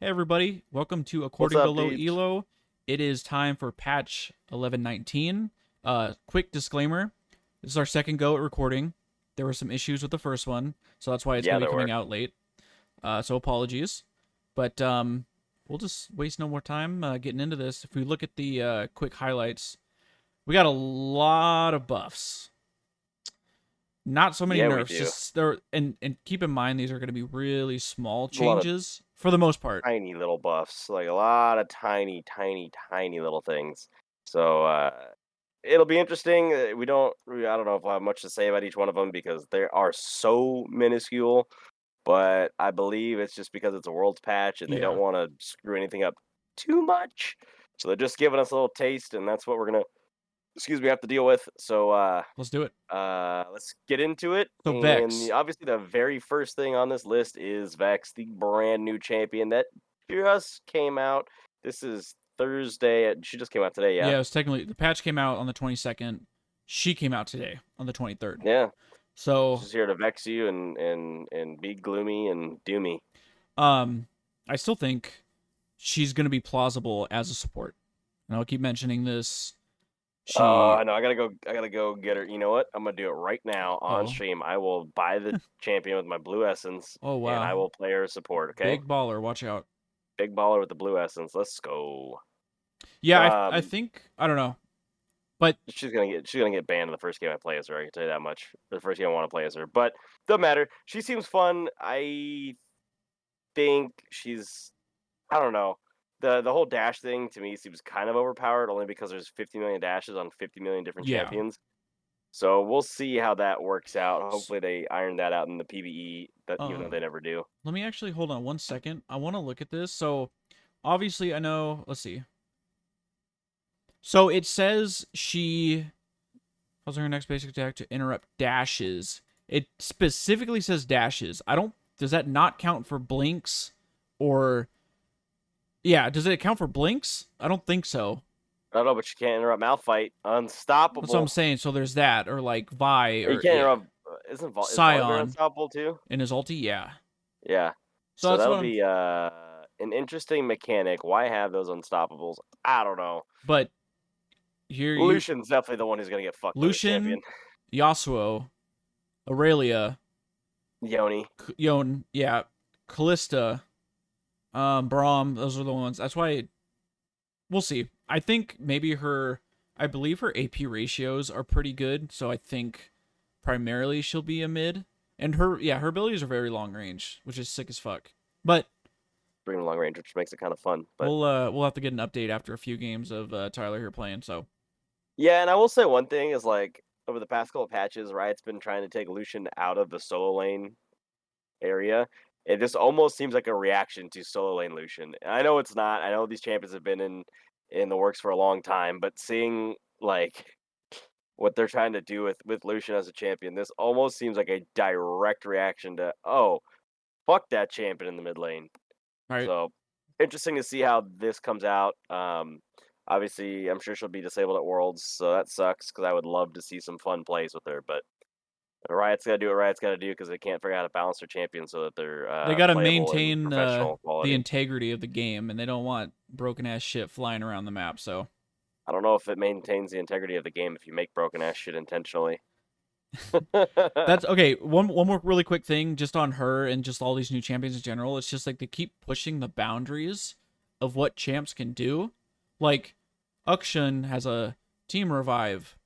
Hey everybody, welcome to What's According to up, Low dudes? Elo. It is time for patch 1119. Quick disclaimer, this is our second go at recording. There were some issues with the first one, so that's why it's Yeah, going to be there coming were. out late. So apologies. But we'll just waste no more time getting into this. If we look at the quick highlights, we got a lot of buffs. Not so many Yeah, we nerfs, do. just there and keep in mind these are going to be really small A lot of changes for the most part. tiny little buffs, like a lot of tiny little things. So it'll be interesting. I don't know if I have much to say about each one of them because they are so minuscule. But I believe it's just because it's a world's patch and they don't Yeah, want to screw anything up too much. So they're just giving us a little taste, and that's what we're gonna, have to deal with. So let's do it. let's get into it. So And Vex. obviously, the very first thing on this list is Vex, the brand new champion that just came out. This is Thursday. She just came out today. Yeah, Yeah, it was technically the patch came out on the 22nd. She came out today on the 23rd. yeah. So, She's here to vex you and be gloomy and doomy. um, I still think she's gonna be plausible as a support. And I'll keep mentioning this. Oh, She, I know. I gotta go get her. You know what? I'm gonna do it right now on oh, stream. I will buy the champion with my blue essence, oh and I wow, will play her support. Okay, big baller. Watch out. big baller with the blue essence. Let's go. Yeah, I Um, think I don't know, but she's gonna get banned in the first game I play as her. I can tell you that much. The first game I want to play as her, but doesn't matter. She seems fun. I think she's. I don't know. The whole dash thing to me seems kind of overpowered, only because there's 50 million dashes on 50 million different yeah. champions. So we'll see how that works out. Hopefully they iron that out in the PvE. That even though Uh, they never do. Let me actually hold on 1 second. I want to look at this. So, obviously, I know. Let's see. So it says she causing her next basic attack to interrupt dashes. It specifically says dashes. I don't. Does that not count for blinks? Or yeah, does it count for blinks? I don't think so. I don't know, but you can't interrupt Malphite. That's what I'm Unstoppable. saying. So there's that, or like Vi, You or can't yeah, interrupt. Is Volibear Scion unstoppable too? in his ulti. Yeah. Yeah. So So that's that'll what I'm. be an interesting mechanic. Why have those unstoppables? I don't know. But here you Lucian's definitely the one who's gonna get fucked by this champion. Lucian, Yasuo, Aurelia, Yoni. Yon, yeah, Callista, Braum. Those are the ones. That's why we'll see. I think maybe I believe her AP ratios are pretty good, so I think primarily she'll be a mid. And her abilities are very long range, which is sick as fuck. But Bring long range, which makes it kind of fun. But we'll have to get an update after a few games of Tyler here playing. So yeah, and I will say one thing is like over the past couple of patches, Riot's been trying to take Lucian out of the solo lane area. It just almost seems like a reaction to solo lane Lucian. And I know it's not. I know these champions have been in the works for a long time, but seeing like what they're trying to do with Lucian as a champion, this almost seems like a direct reaction to fuck that champion in the mid lane. all right, So interesting to see how this comes out. Obviously, I'm sure she'll be disabled at Worlds, so that sucks because I would love to see some fun plays with her. But Riot's got to do what Riot's got to do because they can't figure out how to balance their champions so that they're they got to playable and maintain professional the quality. integrity of the game, and they don't want broken ass shit flying around the map. So I don't know if it maintains the integrity of the game if you make broken ass shit intentionally. that's okay. One more really quick thing, just on her and just all these new champions in general. It's just like they keep pushing the boundaries of what champs can do. Like Ukshan has a team revive.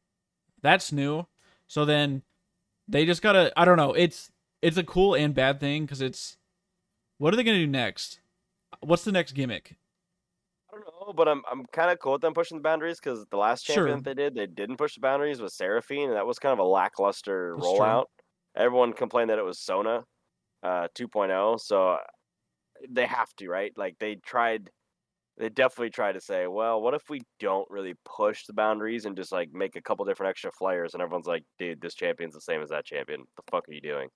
That's new. So then they just gotta. I don't know. It's a cool and bad thing because it's what are they gonna do next? What's the next gimmick? I don't know, but I'm kind of cool with them pushing the boundaries because the last champion Sure, that they didn't push the boundaries was Seraphine, and that was kind of a lackluster that's true. rollout. Everyone complained that it was Sona 2.0, so they have to, right? Like they definitely tried to say, well, what if we don't really push the boundaries and just like make a couple different extra flares? And everyone's like, dude, this champion's the same as that champion. What the fuck are you doing?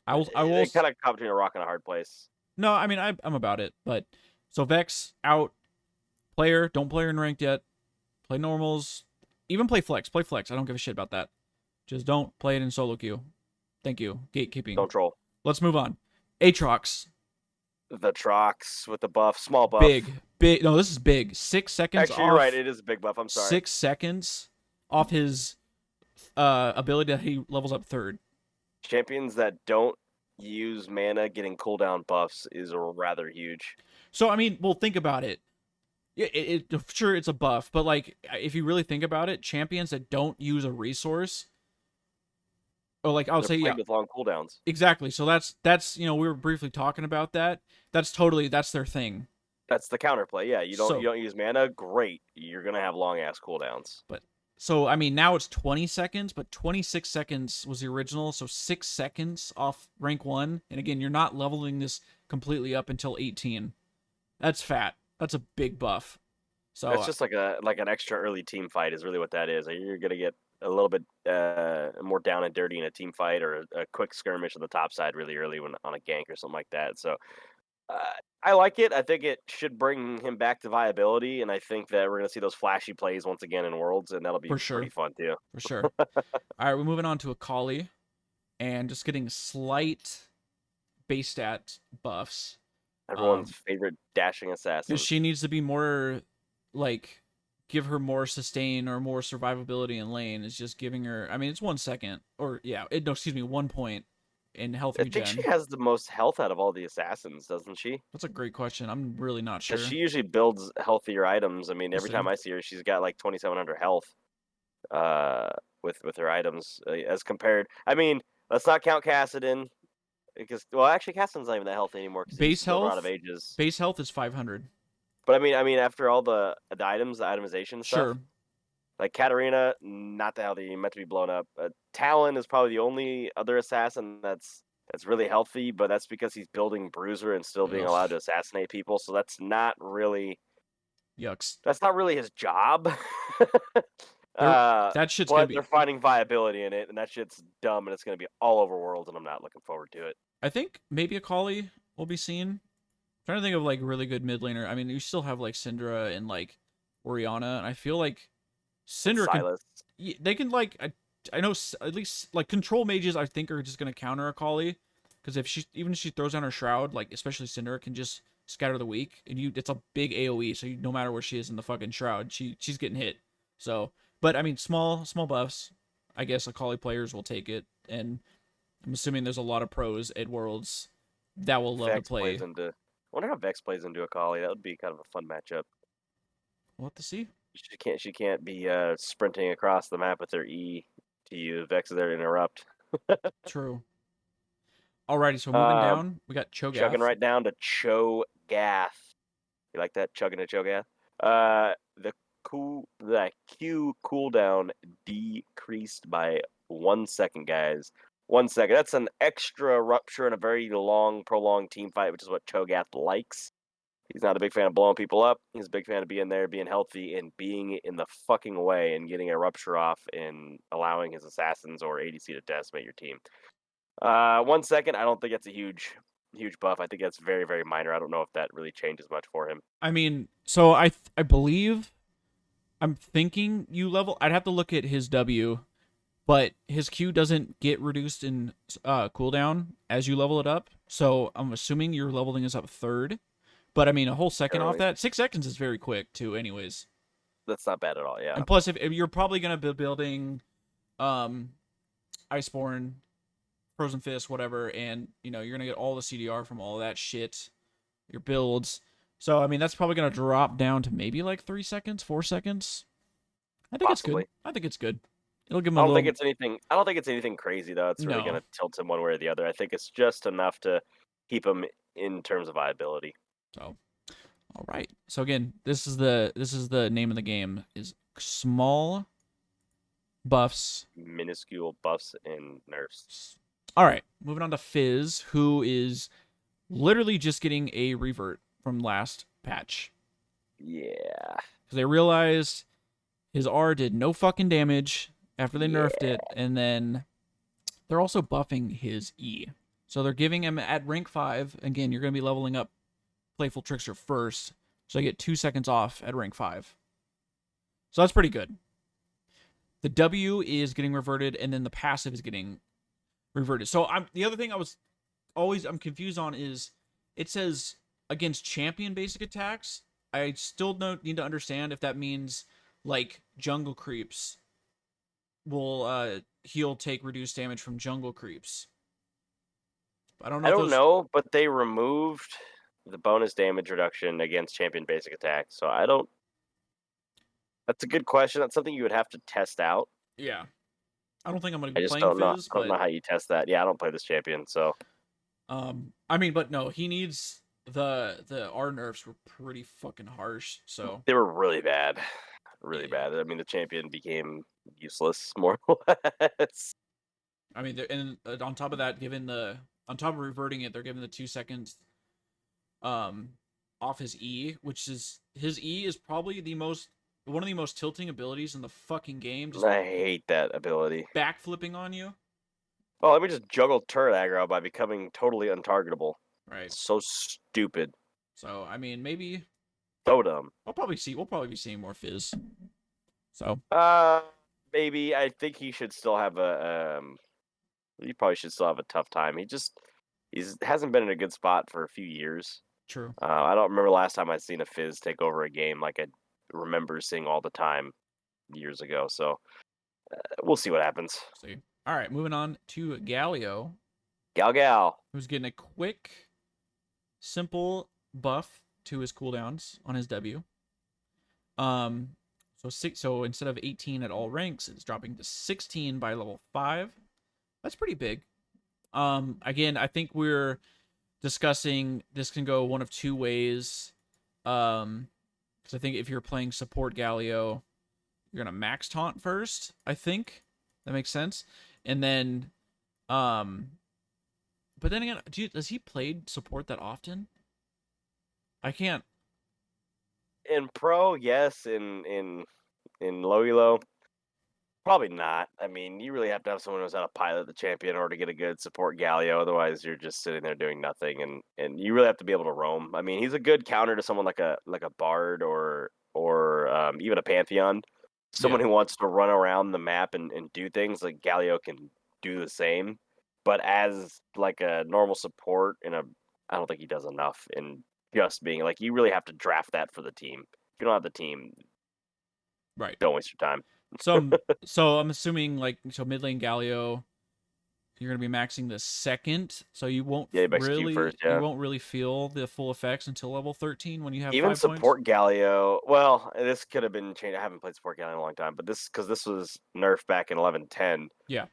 I will. They kind of caught between a rock and a hard place. No, I mean I'm about it. But so Vex out. Player, don't play her in ranked yet. Play normals. Even play flex. Play flex. I don't give a shit about that. Just don't play it in solo queue. Thank you. Gatekeeping. Don't troll. Let's move on. Aatrox. The Trox with the buff, small buff. Big. No, this is big. 6 seconds Actually, you're right. off. It is a big buff. I'm sorry. 6 seconds off his ability that he levels up third. Champions that don't use mana getting cooldown buffs is rather huge. So I mean, well, think about it. Sure, it's a buff, but like if you really think about it, champions that don't use a resource, or like I'll They're say, yeah, with long cooldowns. exactly. So that's we were briefly talking about that. That's their thing. That's the counterplay. Yeah, you don't use mana. Great, you're gonna have long ass cooldowns. But so I mean, now it's 20 seconds, but 26 seconds was the original. So 6 seconds off rank 1, and again, you're not leveling this completely up until 18. That's fat. That's a big buff. So it's just like an extra early team fight is really what that is. You're gonna get a little bit more down and dirty in a team fight or a quick skirmish on the top side really early when on a gank or something like that. So I like it. I think it should bring him back to viability, and I think that we're gonna see those flashy plays once again in Worlds, and that'll be pretty fun too. For sure. All right, we're moving on to Akali, and just getting slight base stat buffs. Everyone's favorite dashing assassin. She needs to be more, like, give her more sustain or more survivability in lane. Is just giving her. I mean, it's 1 second, or yeah, 1 point in health regen. I think she has the most health out of all the assassins, doesn't she? That's a great question. I'm really not sure. She usually builds healthier items. I mean, every time I see her, she's got like 2,700 health. With her items as compared. I mean, let's not count Kassadin. Because actually, Kassadin's not even that healthy anymore. Base health out of ages. Base health is 500. But I mean, after all the items, the itemization stuff. Sure. Like Katarina, not that healthy, meant to be blown up. Talon is probably the only other assassin that's really healthy, but that's because he's building Bruiser and still being allowed to assassinate people. So that's not really. Yucks. That's not really his job. That shit's gonna be. They're finding viability in it, and that shit's dumb, and it's gonna be all over Worlds, and I'm not looking forward to it. I think maybe Akali will be seen. I'm trying to think of like really good mid laner. I mean, you still have like Syndra and like Orianna, and I feel like Syndra Silas. They can like I know at least like control mages I think are just gonna counter Akali, because if she throws down her shroud, like especially Syndra can just scatter the weak, and it's a big AOE, so no matter where she is in the fucking shroud, she's getting hit. So. But I mean, small buffs. I guess Akali players will take it, and I'm assuming there's a lot of pros at Worlds that will love to play. I wonder how Vex plays into Akali. That would be kind of a fun matchup. We'll have to see. She can't be sprinting across the map with her E to use Vex is there to interrupt. True. Alrighty, so moving down, we got Cho'Gath. Chugging right down to Cho'Gath. You like that? Chugging to Cho'Gath. The Q cooldown decreased by 1 second, guys. 1 second. That's an extra rupture in a very long, prolonged team fight, which is what Cho'Gath likes. He's not a big fan of blowing people up. He's a big fan of being there, being healthy, and being in the fucking way and getting a rupture off and allowing his assassins or ADC to decimate your team. 1 second, I don't think that's a huge buff. I think that's very, very minor. I don't know if that really changes much for him. I mean, so I believe... I'm thinking I'd have to look at his W, but his Q doesn't get reduced in cooldown as you level it up. So I'm assuming you're leveling this up third. But I mean, a whole second off that, 6 seconds is very quick too. Anyways, that's not bad at all. Yeah. And plus, if you're probably gonna be building, Iceborne, Frozen Fist, whatever, and you're gonna get all the CDR from all that shit, your builds. So, I mean, that's probably going to drop down to maybe like 3 seconds, 4 seconds. I think Possibly. it's good. It'll give him I don't think it's anything crazy, though. It's really going to tilt him one way or the other. I think it's just enough to keep him in terms of viability. So, all right. So, again, this is the name of the game, is small buffs. Minuscule buffs and nerfs. All right. Moving on to Fizz, who is literally just getting a revert from last patch. Yeah. Because they realized his R did no fucking damage after they nerfed it, and then they're also buffing his E. So they're giving him at rank 5, again, you're going to be leveling up Playful Trickster first, so I get 2 seconds off at rank 5. So that's pretty good. The W is getting reverted, and then the passive is getting reverted. So the other thing I'm confused on is, it says against champion basic attacks, I still need to understand if that means like jungle creeps will heal take reduced damage from jungle creeps. I don't know I if don't those. know, but they removed the bonus damage reduction against champion basic attack. So I don't. That's a good question. That's something you would have to test out. Yeah, I don't think I'm gonna I be just playing don't know. Fizz, I don't but know how you test that. Yeah, I don't play this champion, so I mean, but no, he needs the R nerfs were pretty fucking harsh. So they were really bad, really yeah, bad. I mean, the champion became useless more or less. I mean, and on top of that, on top of reverting it, they're giving the 2 seconds um off his E, which is his E is probably one of the most tilting abilities in the fucking game, just I hate that ability. backflipping on you. Oh, let me just juggle turret aggro by becoming totally untargetable. Right. So stupid. So I mean, maybe So dumb. we'll probably be seeing more Fizz. So Uh, maybe I think he should still have a. He probably should still have a tough time. He's hasn't been in a good spot for a few years. true. I don't remember last time I'd seen a Fizz take over a game like I remember seeing all the time years ago. So we'll see what happens. See. All right, moving on to Galio, Gal. who's getting a quick, simple buff to his cooldowns on his W. So instead of 18 at all ranks, it's dropping to 16 by level 5. That's pretty big. Again, I think we're discussing this can go one of two ways. Because I think if you're playing support Galio, you're gonna max taunt first. I think that makes sense, and then, but then again, does he play support that often? I can't. In pro, yes. In low elo, probably not. I mean, you really have to have someone who knows how to pilot the champion in order to get a good support Galio. Otherwise, you're just sitting there doing nothing, and you really have to be able to roam. I mean, he's a good counter to someone like a Bard or even a Pantheon. Someone Yeah. who wants to run around the map and do things like Galio can do the same. But as like a normal support I don't think he does enough in just being like you really have to draft that for the team. If you don't have the team, Right. don't waste your time. So I'm assuming mid lane Galio, you're gonna be maxing the second, so you won't Yeah, max Q first, yeah. feel the full effects until level 13 when you have Even 5 points. support Galio, well, this could have been changed. I haven't played support Galio in a long time, but because this was nerfed back in 11.10. Yeah.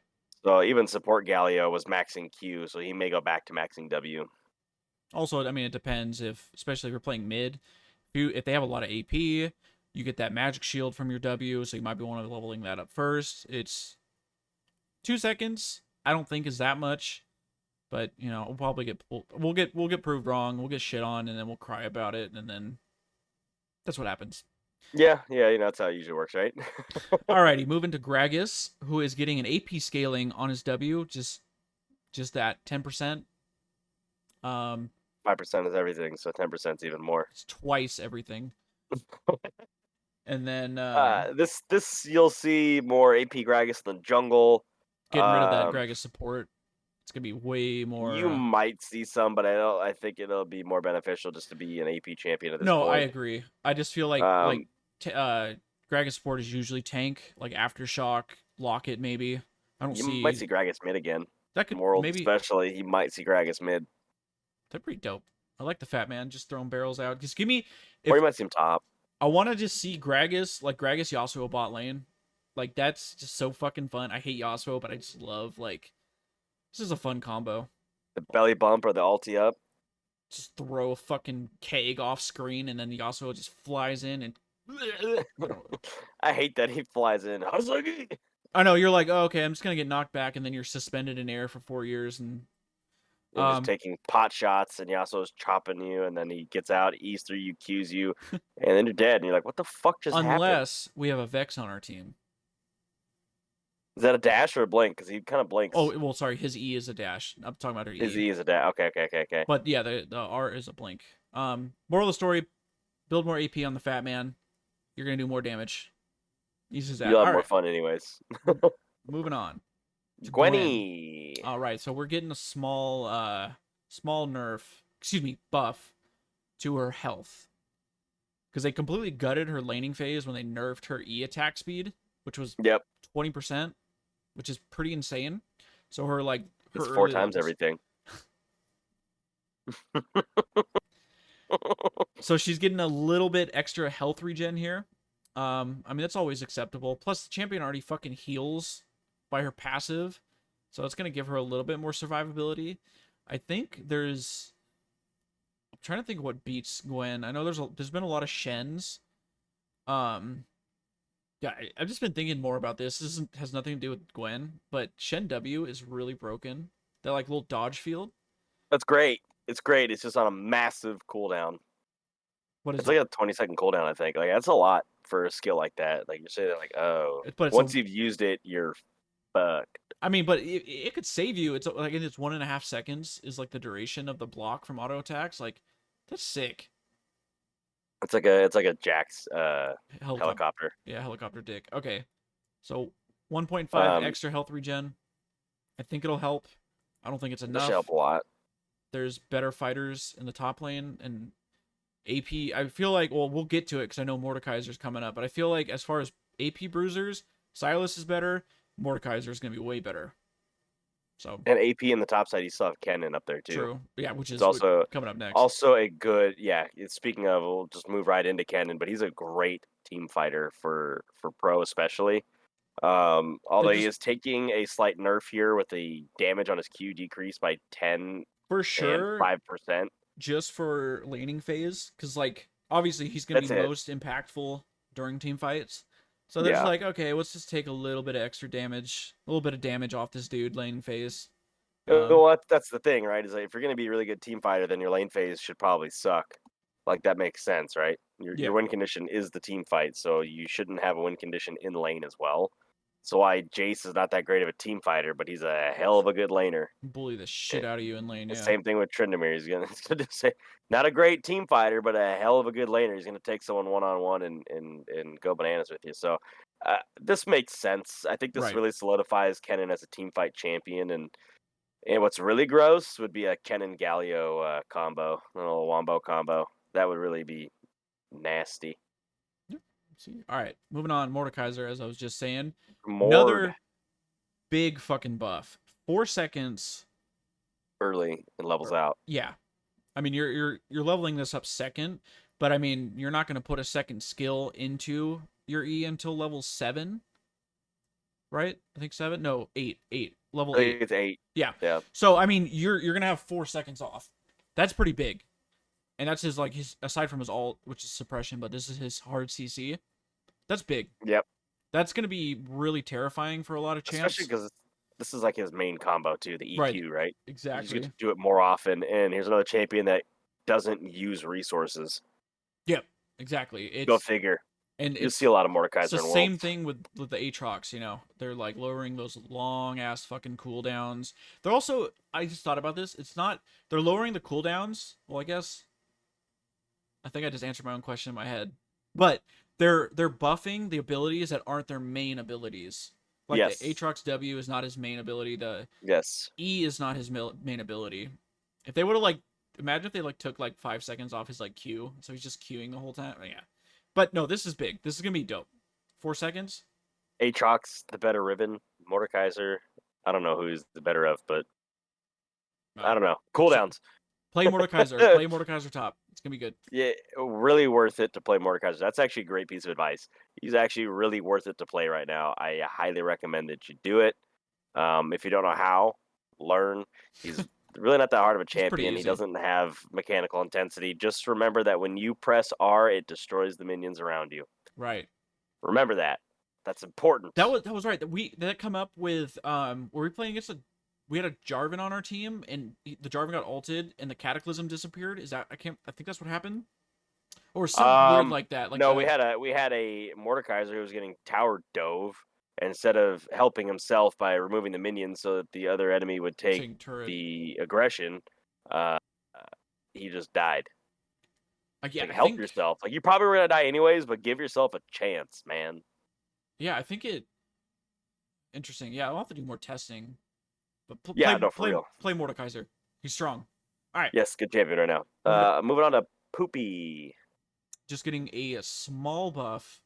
So even support Galio was maxing Q, so he may go back to maxing W. Also, I mean, it depends especially if you're playing mid, if they have a lot of AP, you get that magic shield from your W, so you might be one of leveling that up first. It's 2 seconds. I don't think is that much, but we'll probably get proved wrong. We'll get shit on, and then we'll cry about it, and then that's what happens. Yeah, that's how it usually works, right? Alrighty, moving to Gragas, who is getting an AP scaling on his W, just that 10%. 5% is everything, so 10% is even more. It's twice everything. And then this you'll see more AP Gragas in the jungle. getting rid of that Gragas support. It's gonna be way more. You might see some, but I think it'll be more beneficial just to be an AP champion at this point. No, I agree. I just feel like Gragas support is usually tank, like Aftershock, Locket maybe. I don't see. You might see Gragas mid again. That could World maybe. Especially, he might see Gragas mid. They're pretty dope. I like the fat man just throwing barrels out. Just give me. Or you might see him top. I want to just see Gragas, like Gragas Yasuo bot lane. Like, that's just so fucking fun. I hate Yasuo, but I just love, this is a fun combo. The belly bump or the ulti up. Just throw a fucking keg off screen, and then Yasuo just flies in and... I hate that he flies in. I know, you're like, oh, okay, I'm just gonna get knocked back, and then you're suspended in air for 4 years, and... You're just taking pot shots, and Yasuo's chopping you, and then he gets out, E's through you, Q's you, and then you're dead, and you're like, what the fuck just happened? Unless we have a Vex on our team. Is that a dash or a blink? Because he kind of blinks. Oh, well, sorry, his E is a dash. I'm talking about her E. His E is a dash. Okay. But yeah, the R is a blink. Moral of the story, build more AP on the fat man. You're going to do more damage. Uses that. You'll have more fun anyways. Moving on. Gwenny. All right, so we're getting a small nerf. Excuse me, buff to her health. Because they completely gutted her laning phase when they nerfed her E attack speed, which was 20%, which is pretty insane. So her like her it's 4 times levels, everything. so she's getting a little bit extra health regen here. I mean that's always acceptable. Plus the champion already fucking heals by her passive, so it's gonna give her a little bit more survivability. I think there's. I'm trying to think what beats Gwen. I know there's been a lot of Shens. Yeah, I've just been thinking more about this. This has nothing to do with Gwen, but Shen W is really broken. That like little dodge field. That's great. It's great. It's just on a massive cooldown. What is It's it? like a 20-second cooldown, I think. Like that's a lot for a skill like that. Like you're saying, like, oh, But once you've used it, you're fucked. I mean, but it could save you. It's like it's 1.5 seconds is like the duration of the block from auto attacks. Like that's sick. It's like a Jax helicopter. Yeah, helicopter dick. Okay, so 1.5 extra health regen. I think it'll help. I don't think it's enough. That should help a lot. There's better fighters in the top lane and AP. I feel like, well, we'll get to it because I know Mordekaiser's coming up, but I feel like as far as AP bruisers, Silas is better. Mordekaiser is going to be way better. So and AP in the top side, you still have Kennen up there too. True. Yeah, which is also coming up next. Also a good, speaking of, we'll just move right into Kennen, but he's a great team fighter for pro especially. Although he is taking a slight nerf here with the damage on his Q decreased by 10 for sure, 5%. Just for laning phase, because like obviously he's gonna be most impactful during team fights. So there's like, okay, let's just take a little bit of extra damage, a little bit of damage off this dude laning phase. Well, that's the thing, right? Is like if you're gonna be a really good team fighter, then your lane phase should probably suck. Like that makes sense, right? Your win condition is the team fight, so you shouldn't have a win condition in lane as well. So why Jace is not that great of a team fighter, but he's a hell of a good laner. Bully the shit out of you in lane. Yeah. Same thing with Tryndamere. He's gonna say not a great team fighter, but a hell of a good laner. He's gonna take someone 1-on-1 and go bananas with you. So this makes sense. I think this really solidifies Kennen as a team fight champion. And what's really gross would be a Kennen Galio combo, a little wombo combo. That would really be nasty. See. All right, moving on. Mordekaiser, as I was just saying, another big fucking buff. 4 seconds early and levels out. Yeah, I mean you're leveling this up second, but I mean you're not going to put a second skill into your E until level 7, right? I think 7. No, 8. Level 8. I think it's 8. Yeah. So I mean you're gonna have 4 seconds off. That's pretty big. And that's his aside from his ult, which is suppression, but this is his hard CC. That's big. Yep. That's going to be really terrifying for a lot of champs. Especially because this is like his main combo too, the EQ, right? Exactly. He's going to do it more often, and here's another champion that doesn't use resources. Yep, exactly. Go figure. And you'll see a lot of Mordekaiser. It's the same thing with the Aatrox, you know. They're like lowering those long ass fucking cooldowns. They're also, I just thought about this. They're lowering the cooldowns. Well, I think I just answered my own question in my head. But they're buffing the abilities that aren't their main abilities. Like the Aatrox W is not his main ability. The E is not his main ability. If they would have imagine if they took 5 seconds off his Q, so he's just queuing the whole time. Yeah. But no, this is big. This is gonna be dope. 4 seconds. Aatrox, the better Ribbon. Mordekaiser, I don't know who's the better of, but I don't know. Cooldowns. Play Mordekaiser. Play Mordekaiser top. It's going to be good. Yeah, really worth it to play Mordekaiser. That's actually a great piece of advice. He's actually really worth it to play right now. I highly recommend that you do it. If you don't know how, learn. He's really not that hard of a champion. He doesn't have mechanical intensity. Just remember that when you press R, it destroys the minions around you. Right. Remember that. That's important. That was right. That come up with were we playing against we had a Jarvan on our team, and the Jarvan got ulted, and the Cataclysm disappeared. I think that's what happened, or something weird like that. No, we had a Mordekaiser who was getting tower dove, and instead of helping himself by removing the minions so that the other enemy would take the aggression, he just died. Help yourself. You probably were gonna die anyways, but give yourself a chance, man. Yeah, I think it. Interesting. Yeah, I'll have to do more testing. But for real. Play Mordekaiser. He's strong. All right. Yes, good champion right now. Moving on to Poopy Just getting a small buff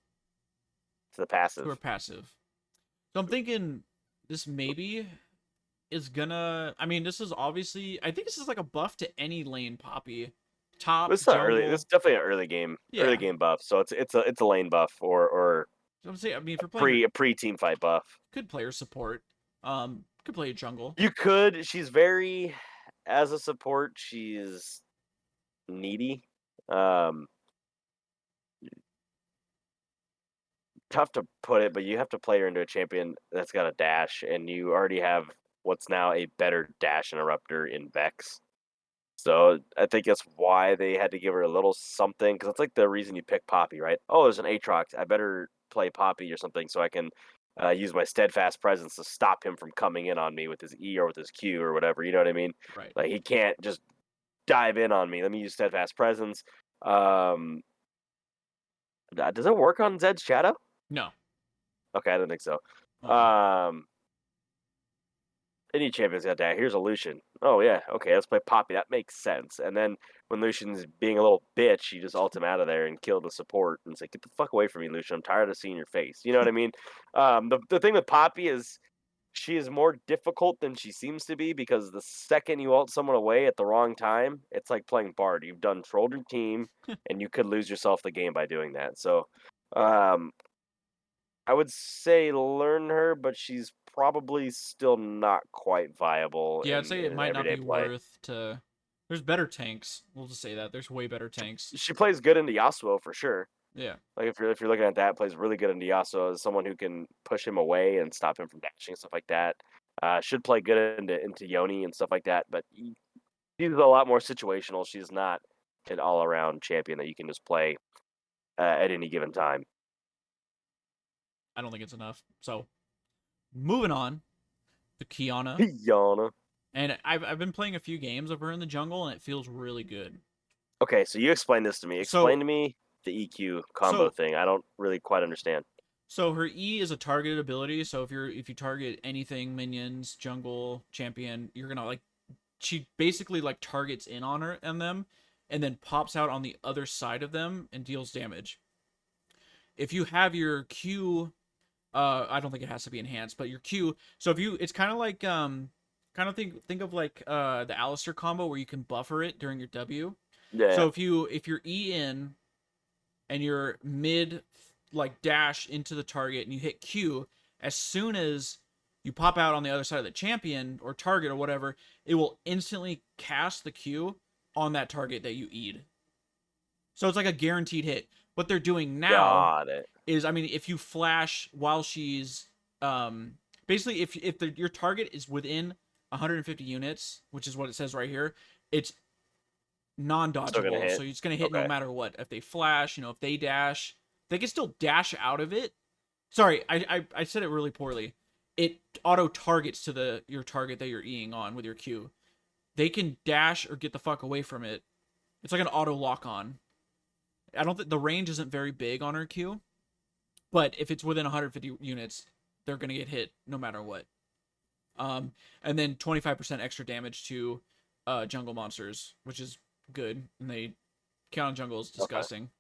to the to her passive. passive. So I'm thinking this maybe is gonna. I mean, this is obviously. I think this is like a buff to any lane Poppy, top This is not early. This jungle. is definitely an early Yeah, game buff. So it's a lane buff or so I'm saying. I mean, if a you're playing her, pre team fight buff. good player support. Could play a jungle. You could. She's very as a support. She's needy. Um, Tough to put it, but you have to play her into a champion that's got a dash, and you already have what's now a better dash interrupter in Vex. So I think that's why they had to give her a little something, because it's like the reason you pick Poppy, right? Oh, there's an Aatrox. I better play Poppy or something so I can use my steadfast presence to stop him from coming in on me with his E or with his Q or whatever. You know what I mean? Right. Like he can't just dive in on me. Let me use steadfast presence. Does it work on Zed's Shadow? No. Okay, I don't think so. Uh-uh. Any champion's got that. Here's a Lucian. Oh yeah, okay, let's play Poppy. That makes sense. And then when Lucian's being a little bitch, you just ult him out of there and kill the support. And it's like, get the fuck away from me, Lucian. I'm tired of seeing your face. You know what I mean? The thing with Poppy is she is more difficult than she seems to be, because the second you ult someone away at the wrong time, it's like playing Bard. You've done trolled your team, and you could lose yourself the game by doing that. So, I would say learn her, but she's probably still not quite viable Yeah, I'd in say it an might not everyday be play. worth to. There's better tanks. We'll just say that there's way better tanks. She plays good into Yasuo for sure. Yeah. Like if you're looking at that, plays really good into Yasuo as someone who can push him away and stop him from dashing and stuff like that. Should play good into Yoni and stuff like that, but she's a lot more situational. She's not an all around champion that you can just play at any given time. I don't think it's enough. So, moving on to Kiana. Kiana. And I've been playing a few games of her in the jungle, and it feels really good. Okay, so you explain this to me. Explain to me the EQ combo thing. I don't really quite understand. So her E is a targeted ability. So if you target anything, minions, jungle, champion, you're gonna like. She basically like targets in on her and them, and then pops out on the other side of them and deals damage. If you have your Q, I don't think it has to be enhanced, but your Q. So if you, it's kind of like kind of think of like the Alistair combo where you can buffer it during your W. Yeah. So if you're E in and you're mid like dash into the target and you hit Q, as soon as you pop out on the other side of the champion or target or whatever, it will instantly cast the Q on that target that you E'd. So it's like a guaranteed hit. What they're doing now is, I mean, if you flash while she's basically if your target is within 150 units, which is what it says right here, it's non-dodgeable. So it's gonna hit no matter what. If they flash, if they dash, they can still dash out of it. Sorry, I said it really poorly. It auto targets to your target that you're Eing on with your Q. They can dash or get the fuck away from it. It's like an auto lock on. I don't think the range isn't very big on her Q, but if it's within 150 units, they're gonna get hit no matter what. And then 25% extra damage to jungle monsters, which is good. And they count on jungle is disgusting. Okay.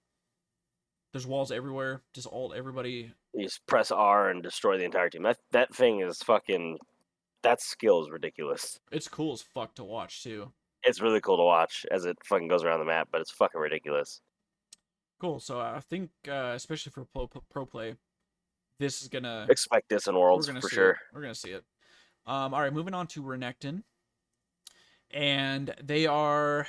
There's walls everywhere. Just ult everybody. You just press R and destroy the entire team. That thing is fucking. That skill is ridiculous. It's cool as fuck to watch too. It's really cool to watch as it fucking goes around the map, but it's fucking ridiculous. Cool. So I think, especially for pro play, this is gonna expect this in Worlds for sure. We're gonna see it. All right, moving on to Renekton, and they are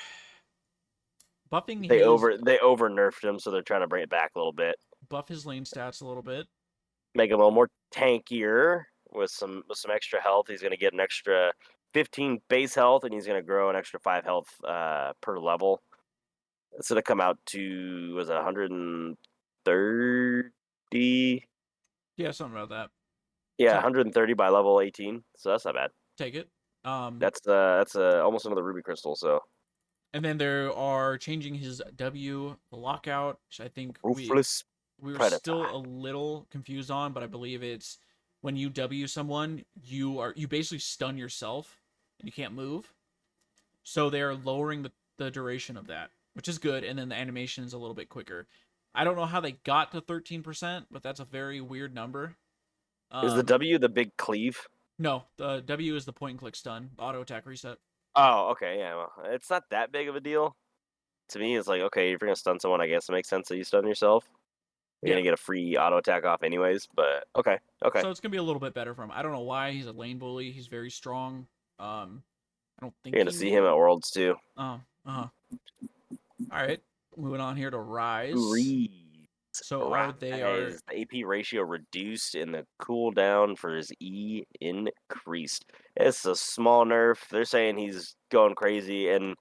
buffing. They over nerfed him, so they're trying to bring it back a little bit. Buff his lane stats a little bit. Make him a little more tankier with some extra health. He's gonna get an extra 15 base health, and he's gonna grow an extra 5 health per level. It's gonna come out to 130. Yeah, something about that. Yeah, 130 by level 18. So that's not bad. Take it. That's almost another ruby crystal. So. And then they are changing his W, the lockout, which I think we were still a little confused on, but I believe it's when you W someone, you basically stun yourself and you can't move. So they are lowering the duration of that. which is good, and then the animation is a little bit quicker. I don't know how they got to 13%, but that's a very weird number. Is the W the big cleave? No, the W is the point and click stun, auto attack reset. Oh, okay, yeah. Well, it's not that big of a deal. To me, it's like, okay, if you're gonna stun someone, I guess it makes sense that you stun yourself. You're Yeah. gonna get a free auto attack off anyways, but okay. So it's gonna be a little bit better for him. I don't know why. He's a lane bully. He's very strong. I don't think You're gonna see him at Worlds too. Oh, All right, moving on here to Rise. Reed. So are they The AP ratio reduced and the cooldown for his E increased. It's a small nerf. They're saying he's going crazy, and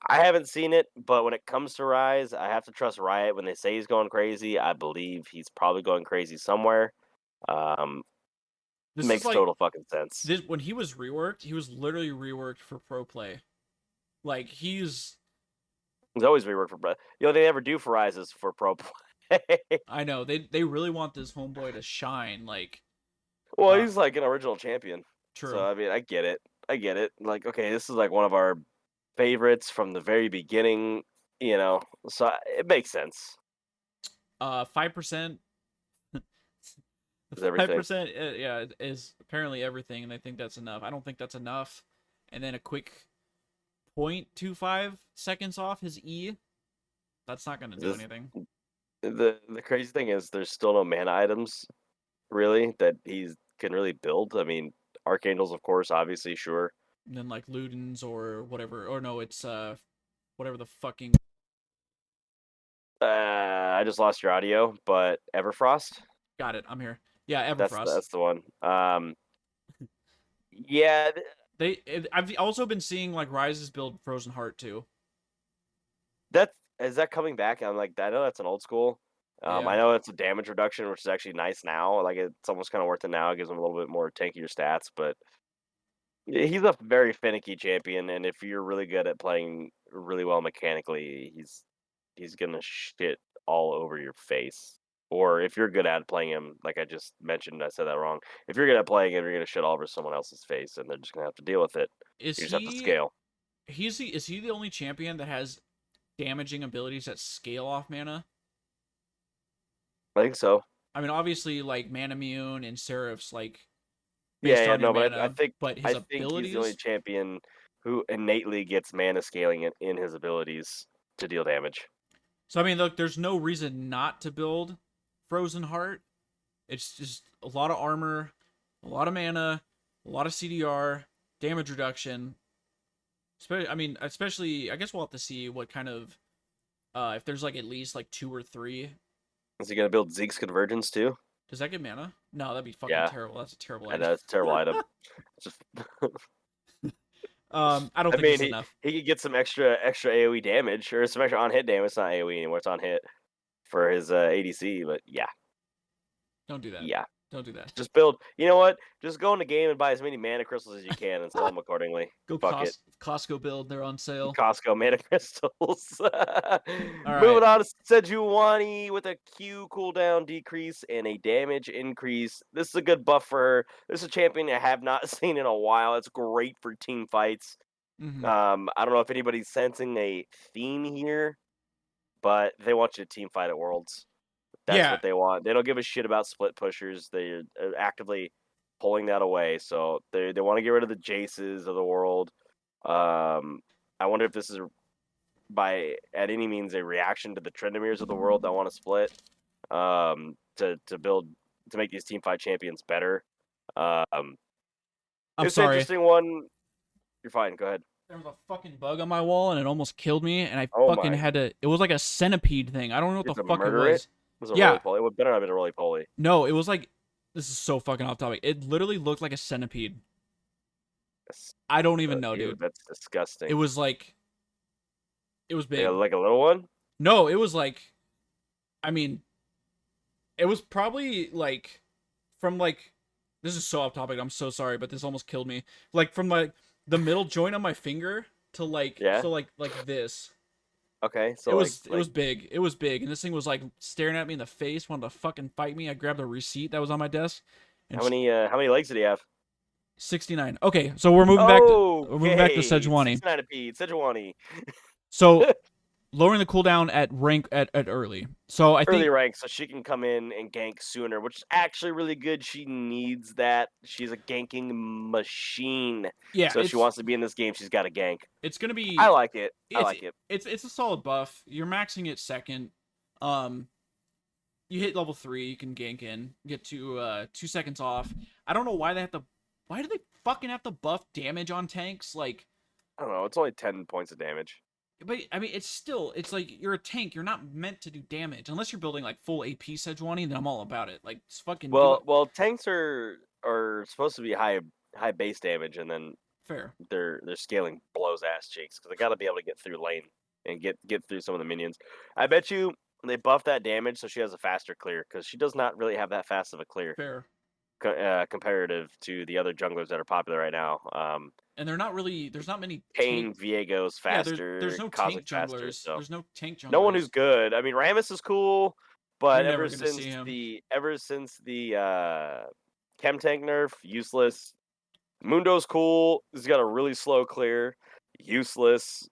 I haven't seen it, but when it comes to Rise, I have to trust Riot. When they say he's going crazy, I believe he's probably going crazy somewhere. this Makes is like, total fucking sense. when he was reworked, he was literally reworked for pro play. Like He's always reworked for pro. You know, they never do for Rise is for pro play. I know they really want this homeboy to shine. Like, well, he's like an original champion. True. So I mean, I get it. Like, okay, this is like one of our favorites from the very beginning. You know, so it makes sense. 5%. 5%, yeah, is apparently everything, and I think that's enough. I don't think that's enough. And then a quick 0.25 seconds off his E. That's not going to do anything. The crazy thing is, there's still no mana items, really, that he can really build. I mean, Archangels, of course, obviously, sure. And then like Ludens or whatever, or no, it's whatever the fucking. I just lost your audio, but Everfrost. Got it. I'm here. Yeah, Everfrost. That's the one. Yeah. I've also been seeing like Rises build Frozen Heart too. Is that coming back? I'm like, I know that's an old school. I know it's a damage reduction, which is actually nice now. Like, it's almost kind of worth it now. It gives him a little bit more tankier stats, but he's a very finicky champion, and if you're really good at playing really well mechanically, he's gonna shit all over your face. Or if you're good at playing him, like I just mentioned, I said that wrong. If you're good at playing him, you're gonna shit all over someone else's face, and they're just gonna have to deal with it. You just have to scale. Is he the only champion that has damaging abilities that scale off mana? I think so. I mean, obviously, like Manamune and Seraph's, like, but I think his abilities, he's the only champion who innately gets mana scaling in his abilities to deal damage. So I mean, look, there's no reason not to build Frozen Heart. It's just a lot of armor, a lot of mana, a lot of CDR, damage reduction. Especially, I guess we'll have to see what kind of, if there's like at least like 2 or 3. Is he gonna build Zeke's Convergence too? Does that get mana? No, that'd be fucking terrible. That's a terrible item. That's a terrible item. Just I don't think it's enough. He could get some extra AoE damage, or some extra on-hit damage. It's not AoE anymore, it's on-hit for his ADC, but yeah. Don't do that. Yeah. Don't do that. Just build. You know what? Just go in the game and buy as many mana crystals as you can and sell them accordingly. Go Costco build. They're on sale. Costco mana crystals. Moving on to Sejuani with a Q cooldown decrease and a damage increase. This is a good buff for her. This is a champion I have not seen in a while. It's great for team fights. Mm-hmm. I don't know if anybody's sensing a theme here, but they want you to team fight at Worlds. That's what they want. They don't give a shit about split pushers. They're actively pulling that away. So they want to get rid of the Jaces of the world. I wonder if this is at any means a reaction to the Tryndamirs of the world that want to split to make these team fight champions better. I'm it's sorry. An interesting one. You're fine. Go ahead. There was a fucking bug on my wall and it almost killed me, and I fucking had to. It was like a centipede thing. I don't know what the fuck it was. Was it roly-poly? It better not have been a roly-poly. No, it was like, this is so fucking off topic. It literally looked like a centipede. I don't even know, dude. That's disgusting. It was like, it was big. Yeah, like a little one? No, it was like, I mean, it was probably like, from like, this is so off topic. I'm so sorry, but this almost killed me. Like from like the middle joint on my finger to like, so like this. Okay, so it was big. It was big, and this thing was like staring at me in the face, wanted to fucking fight me. I grabbed a receipt that was on my desk. And how many legs did he have? 69. Okay, so we're moving back to Sejuani. 69 apiece, Sejuani. So lowering the cooldown at rank at early. So I Early think rank, so she can come in and gank sooner, which is actually really good. She needs that. She's a ganking machine. yeah, So if she wants to be in this game, she's got to gank. it's gonna I be like it. I like it. it's a solid buff. You're maxing it second. You hit level 3, you can gank in, get to 2 seconds off. I don't know why why do they fucking have to buff damage on tanks? Like, I don't know. It's only 10 points of damage. but I mean, it's like you're a tank. You're not meant to do damage unless you're building like full AP Sejuani. Then I'm all about it. Like, it's fucking Well, tanks are supposed to be high base damage, and then fair. their scaling blows ass cheeks because they got to be able to get through lane and get through some of the minions. I bet you they buff that damage so she has a faster clear because she does not really have that fast of a clear. Fair. Comparative to the other junglers that are popular right now. And they're not really. There's not many. Kane, Viego's faster. Yeah, there's no Cosmic tank junglers. faster, so. There's no tank junglers. No one who's good. I mean, Rammus is cool, but You're never ever gonna since see him. the Chem Tank nerf, useless. Mundo's cool. He's got a really slow clear. Useless.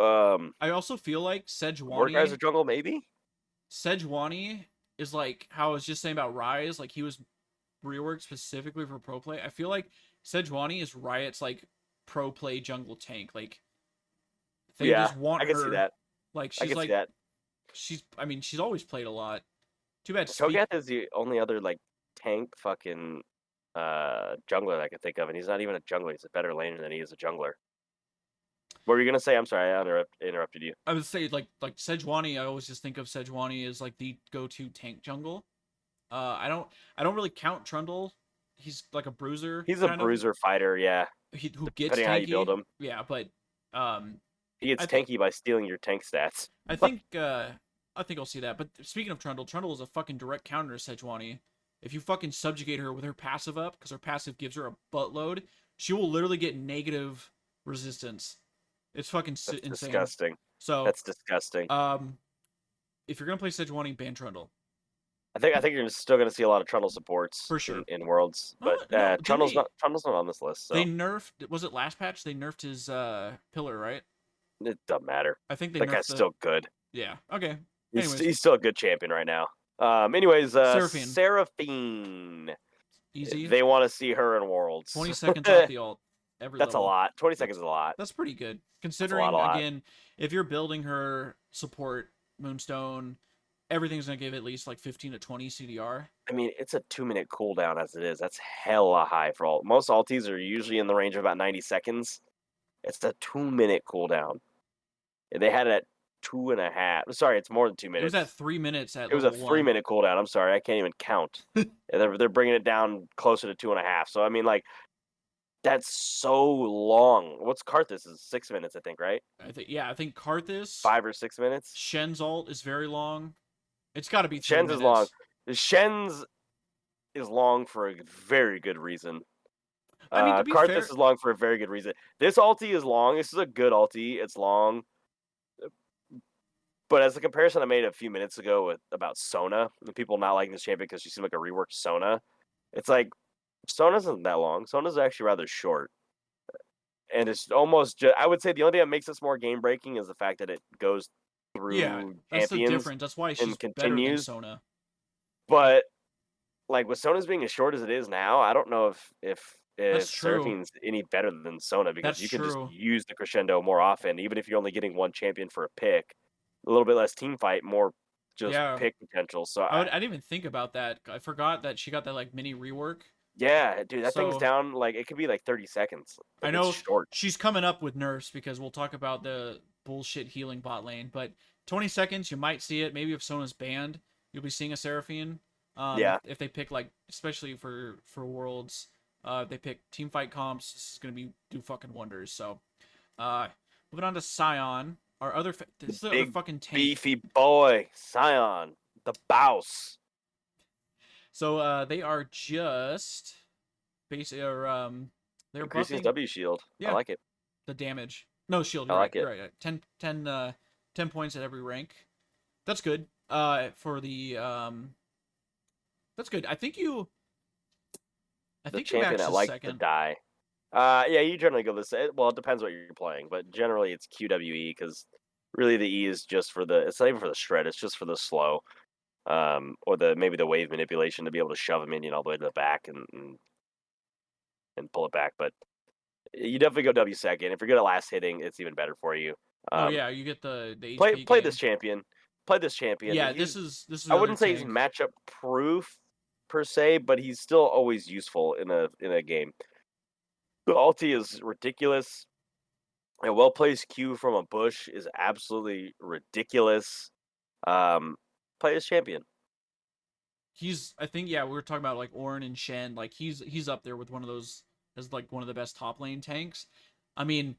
I also feel like Sejuani. Mordekaiser jungle, maybe? Sejuani is like how I was just saying about Rise. Like, he was reworked specifically for pro play. I feel like Sejuani is Riot's like pro play jungle tank. Like, they just want her. I can see that. Like, I she's can like see that. I mean, she's always played a lot. Too bad. Cho'Gath is the only other like tank fucking jungler that I can think of, and he's not even a jungler. He's a better laner than he is a jungler. What were you gonna say? I'm sorry, I interrupted you. I would say like Sejuani. I always just think of Sejuani as like the go-to tank jungle. I don't really count Trundle. He's like a bruiser. He's a bruiser fighter, yeah. Who gets tanky. How you build him. Yeah, but he gets tanky by stealing your tank stats. I think I'll see that. But speaking of Trundle, Trundle is a fucking direct counter to Sejuani. If you fucking subjugate her with her passive up, because her passive gives her a buttload, she will literally get negative resistance. It's fucking insane. Disgusting. So that's disgusting. If you're gonna play Sejuani, ban Trundle. I think you're still gonna see a lot of Trundle supports for sure in Worlds, but Trundle's not on this list. So. They nerfed. Was it last patch? They nerfed his pillar, right? It doesn't matter. I think that guy's still good. Yeah. Okay. He's still a good champion right now. Anyways, Seraphine. Easy. They want to see her in Worlds. 20 seconds off the ult. That's level. A lot. 20 seconds is a lot. That's pretty good. Considering, again, if you're building her support, Moonstone, everything's going to give at least like 15 to 20 CDR. I mean, it's a 2-minute cooldown as it is. That's hella high for all. Most ultis are usually in the range of about 90 seconds. It's a 2-minute cooldown. They had it at 2.5. Sorry, it's more than 2 minutes. It was at 3 minutes. It was a 3-minute cooldown. I'm sorry, I can't even count. They're bringing it down closer to 2.5. So I mean, like, that's so long. What's Karthus? Is 6 minutes, I think, right? I think Karthus 5 or 6 minutes. Shen's ult is very long. It's got to be 3 Shen's minutes. is long. Shen's is long for a very good reason. I mean, to be Karthus fair, is long for a very good reason. This ulti is long. This is a good ulti. It's long. But as a comparison I made a few minutes ago about Sona, and people not liking this champion because she seemed like a reworked Sona, it's like, Sona isn't that long. Sona's actually rather short. And it's almost just, I would say the only thing that makes this more game-breaking is the fact that it goes through that's the champions difference. That's why she's better than Sona. But, like, with Sona's being as short as it is now, I don't know if Seraphine's any better than Sona, because you can just use the crescendo more often, even if you're only getting one champion for a pick. A little bit less team fight, more just pick potential. So I didn't even think about that. I forgot that she got that like mini rework. Yeah, dude, that thing's down, like, it could be like 30 seconds. Like, I know it's short. She's coming up with nerfs because we'll talk about the bullshit healing bot lane, but 20 seconds, you might see it. Maybe if Sona's banned, you'll be seeing a Seraphine. If they pick, like, especially for Worlds, they pick team fight comps, this is going to do fucking wonders. So, moving on to Scion. This is a fucking tank. Beefy boy, Scion, the boss. So they are just basically they're increasing buffing W shield. Yeah, I like it. The damage. No shield. I like it. Right. 10 points at every rank. That's good. For the that's good. I think you champion that likes to die. Yeah, you generally go this. Well, it depends what you're playing, but generally it's QWE because Really, the E is just for the. It's not even for the shred. It's just for the slow, or maybe the wave manipulation to be able to shove a minion all the way to the back and pull it back. But you definitely go W second. If you're good at last hitting, it's even better for you. Oh Um, yeah, you get the play HP play this gain. champion. Play this champion. Yeah, this is I another wouldn't say he's tank. matchup proof per se, but he's still always useful in a game. The ulti is ridiculous. A well placed Q from a bush is absolutely ridiculous. Play as champion. I think yeah, we were talking about like Ornn and Shen, like he's up there with one of those as like one of the best top lane tanks. I mean,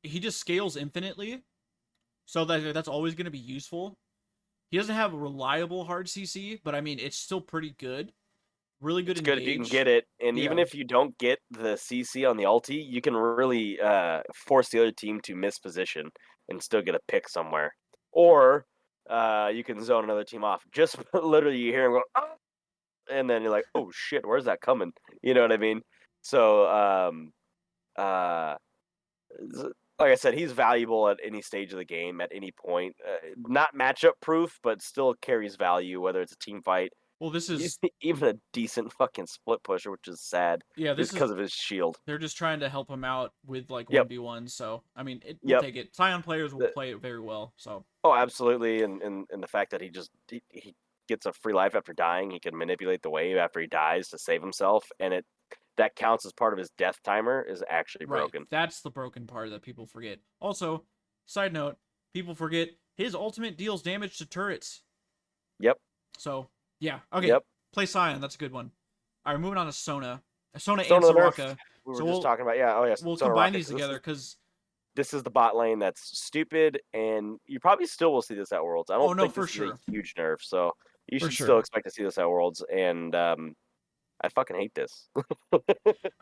he just scales infinitely, so that's always going to be useful. He doesn't have a reliable hard CC, but I mean, it's still pretty good. Really good It's good if you can engage. get it, and even Yeah. if you don't get the CC on the ulti, you can really force the other team to miss position and still get a pick somewhere. Or you can zone another team off. Just literally, you hear him go, "Ah!" And then you're like, "Oh shit, where's that coming?" You know what I mean? So, uh, like I said, he's valuable at any stage of the game, at any point. Not matchup proof, but still carries value, whether it's a team fight, Well, this is even a decent fucking split pusher, which is sad, yeah, just this is because of his shield. they're just trying to help him out with like Yep, 1v1, so I mean, we'll yep. take it. Scion players will The- play it very well, so oh, absolutely, and the fact that he gets a free life after dying, he can manipulate the wave after he dies to save himself, and that counts as part of his death timer is actually right. broken. That's the broken part that people forget. Also, side note, people forget his ultimate deals damage to turrets. Yep, So, yeah. Okay. yep. Play Scion. That's a good one. All right, moving on to Sona. Sona Stone and of the Nerf. Soraka. We were So just talking about, yeah. Oh yes, we'll Stone of combine Rocket. these together because This is the bot lane that's stupid, and you probably still will see this at Worlds. I oh don't no, think for this is a sure. huge nerf, so you For should still sure. expect to see this at Worlds. And I fucking hate this.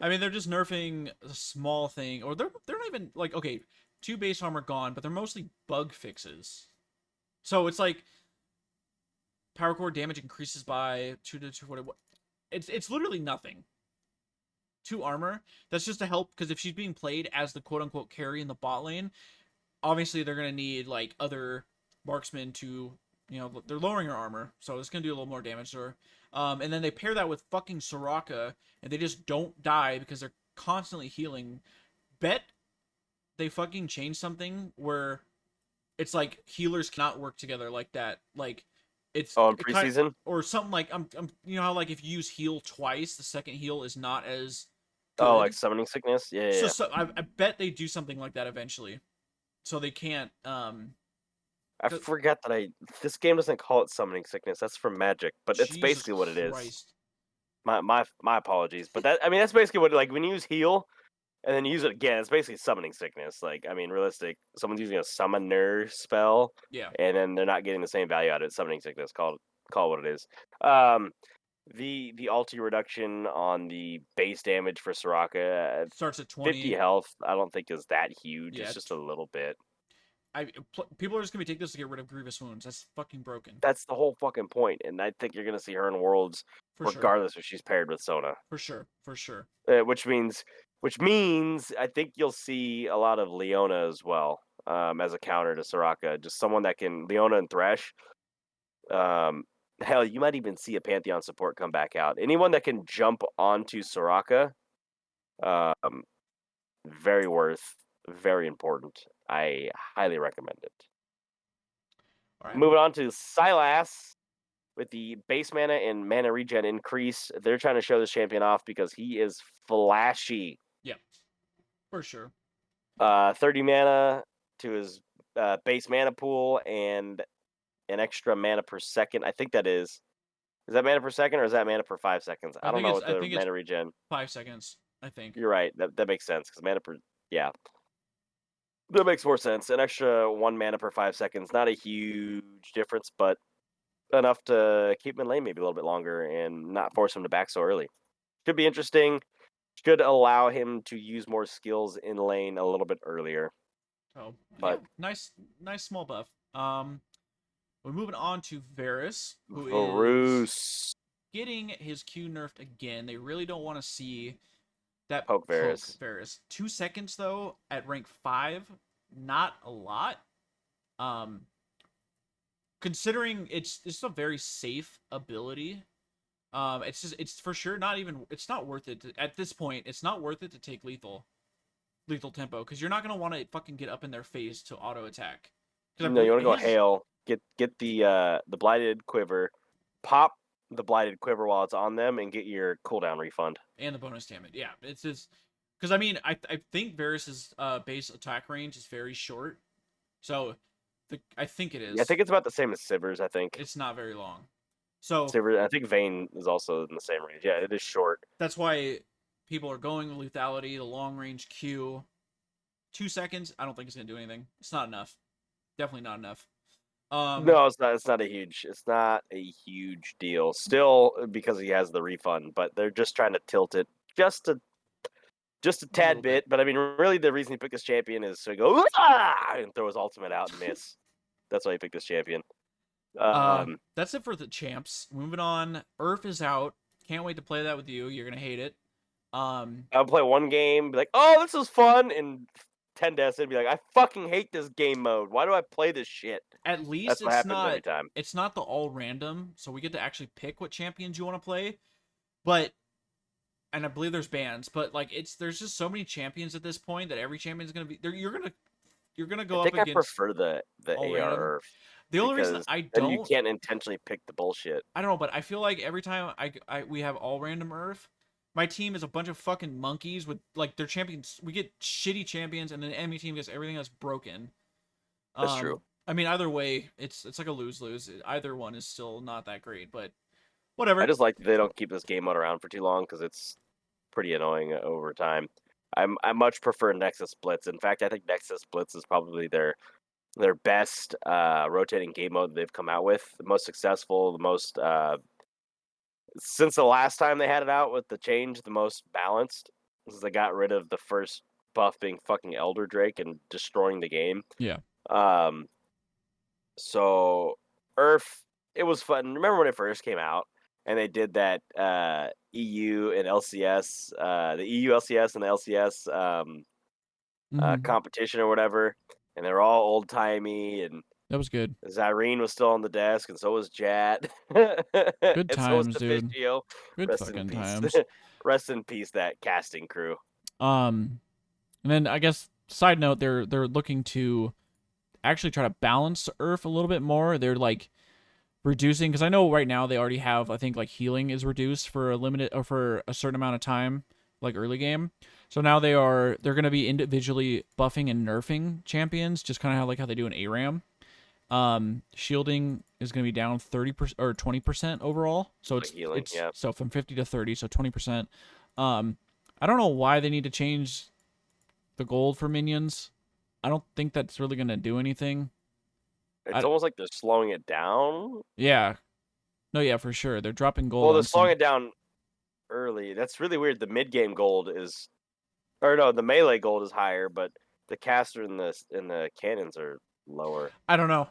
I mean, they're just nerfing a small thing, or they're not even like okay, 2 base armor gone, but they're mostly bug fixes. So it's like power core damage increases by 2 to 2. What? It's literally nothing. 2 armor. That's just to help because if she's being played as the quote unquote carry in the bot lane, obviously they're gonna need like other marksmen to they're lowering her armor, so it's gonna do a little more damage to her. And then they pair that with fucking Soraka, and they just don't die because they're constantly healing. Bet they fucking change something where it's like healers cannot work together like that. Like it's Oh, in it kind of, preseason? or something like I'm you know how like if you use heal twice, the second heal is not as Oh, like good. summoning sickness? Yeah, yeah, So yeah. so I bet they do something like that eventually, so they can't I forgot that this game doesn't call it summoning sickness. That's from Magic, but it's Jesus basically what it is. Christ. My apologies, but that's basically what, like, when you use heal and then you use it again, it's basically summoning sickness. Like, I mean, realistic. Someone's using a summoner spell, Yeah. and then they're not getting the same value out of it. Summoning sickness, call what it is. Um, the ulti reduction on the base damage for Soraka at Starts at 50 20. health, I don't think is that huge. Yeah. It's just a little bit. People are just gonna be taking this to get rid of Grievous wounds. That's fucking broken. That's the whole fucking point, and I think you're gonna see her in Worlds For sure. regardless if she's paired with Sona. For sure. For sure. Which means I think you'll see a lot of Leona as well, as a counter to Soraka. Just someone that can Leona and Thresh. Um, hell, you might even see a Pantheon support come back out. Anyone that can jump onto Soraka, um, very very important. I highly recommend it. All right. Moving on to Silas with the base mana and mana regen increase. They're trying to show this champion off because he is flashy. Yeah. For sure. 30 mana to his base mana pool and an extra mana per second. I think that is. Is that mana per second or is that mana per 5 seconds? I don't know what I the think it's mana regen. 5 seconds. I think. You're right. That makes sense because mana per. Yeah. That makes more sense. An extra 1 mana per 5 seconds. Not a huge difference, but enough to keep him in lane maybe a little bit longer and not force him to back so early. Could be interesting. Could allow him to use more skills in lane a little bit earlier. Oh yeah. But Nice small buff. We're moving on to Varus, who is Varus, getting his Q nerfed again. They really don't want to see that poke poke Varus. Varus. 2 seconds though at rank 5, not a lot. Um, considering it's a very safe ability. It's for sure not even it's not worth it at this point. It's not worth it to take lethal tempo because you're not gonna want to fucking get up in their face to auto attack. Because I No, you believe want to go his hail. Get the blighted quiver, pop the blighted quiver while it's on them, and get your cooldown refund. and the bonus damage. Yeah, it's just because I mean I think Varus's base attack range is very short, so I think it Yeah, I is. think it's about the same as Sivers. I think It's not very long, so Sivers. I think Vayne is also in the same range. Yeah, it is short. that's why people are going lethality, the long range Q. 2 seconds. I don't think it's gonna do anything. It's not enough. Definitely not enough. No, it's not. It's not a huge. It's not a huge deal. Still, because he has the refund, but they're just trying to tilt it just a tad bit. But I mean, really, the reason he picked this champion is so he go and throw his ultimate out and miss. That's why he picked this champion. That's it for the champs. Moving on. Earth is out. Can't wait to play that with you. You're gonna hate it. I'll play one game, be like, "Oh, this is fun," and 10 deaths, and be like, "I fucking hate this game mode. Why do I play this shit?" At least That's what happens every time. it's not the all random, so we get to actually pick what champions you want to play. But and I believe there's bans, but like there's just so many champions at this point that every champion is gonna be there. You're gonna go I up think I against prefer the all AR random. Earth The only reason because I then you don't can't intentionally pick the bullshit. I don't know, but I feel like every time we have all random Earth, my team is a bunch of fucking monkeys with like their champions. We get shitty champions, and then the enemy team gets everything that's broken. That's true. I mean, either way, it's like a lose lose. Either one is still not that great, but I whatever. just like that they don't keep this game mode around for too long because it's pretty annoying over time. I much prefer Nexus Blitz. In fact, I think Nexus Blitz is probably their best rotating game mode they've come out with. The most successful, the most since the last time they had it out with the change, the most balanced. Since they got rid of the first buff being fucking Elder Drake and destroying the game. Yeah. So Earth, it was fun. Remember when it first came out and they did that EU and LCS, the EU LCS and the LCS competition or whatever, and they're all old timey, and that was good. Zyrene was still on the desk, and so was Jat, Good and so was times, dude. Deficio. Good Rest in fucking peace. times. Rest in peace, that casting crew. And then I guess side note, they're looking to actually try to balance Earth a little bit more. They're like reducing because I know right now they already have I think like healing is reduced for a limited or for a certain amount of time, like early game. So now they're gonna be individually buffing and nerfing champions, just kind of how they do in ARAM. Shielding is gonna be down 30% or 20% overall. So it's Healing, yeah. so from 50 to 30, so 20%. I don't know why they need to change the gold for minions. I don't think that's really gonna do anything. It's almost like they're slowing it down. Yeah. No, yeah, for sure. They're dropping gold. Well, they're slowing it down early. That's really weird. The mid game gold is, or no, the melee gold is higher, but the caster and the cannons are lower. I don't know.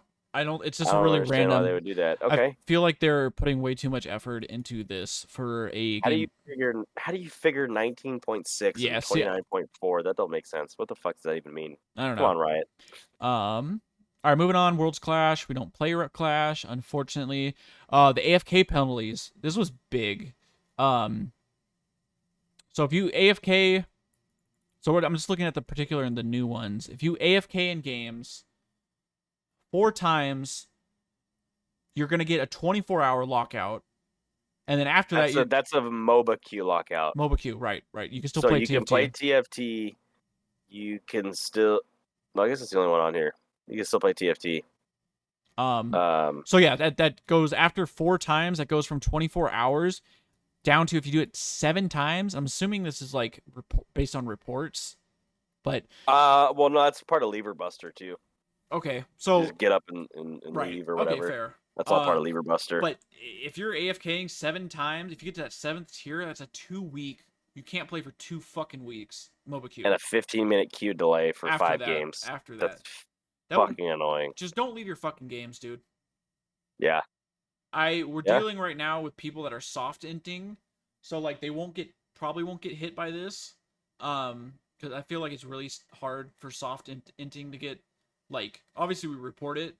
It's just I don't really understand random. why they would do that. Okay. I feel like they're putting way too much effort into this for a How game. do you figure 19.6 and 29.4? That don't make sense. What the fuck does that even mean? I don't know. Come on, Riot. All right, moving on. Worlds Clash. We don't play Clash, unfortunately. The AFK penalties. This was big. So if you AFK, I'm just looking at the particular and the new ones. If you AFK in games 4 times, you're gonna get a 24-hour lockout, and then after that's a MOBA queue lockout. MOBA queue, right? You can still play TFT. So you can play TFT. You can still. Well, I guess it's the only one on here. You can still play TFT. So yeah, that goes after 4 times. That goes from 24 hours down to if you do it 7 times. I'm assuming this is like based on reports, but well, no, that's part of Lever Buster too. Okay, so just get up and leave or whatever. Okay, fair. That's all part of Lever Buster. But if you're AFKing 7 times, if you get to that 7th tier, that's a 2-week. You can't play for 2 fucking weeks. MOBA queue. And a 15-minute queue delay for 5 games. After that. That's fucking annoying. Just don't leave your fucking games, dude. Yeah. We're dealing right now with people that are soft inting, so like they probably won't get hit by this. Because I feel like it's really hard for soft inting to get Like, obviously we report it,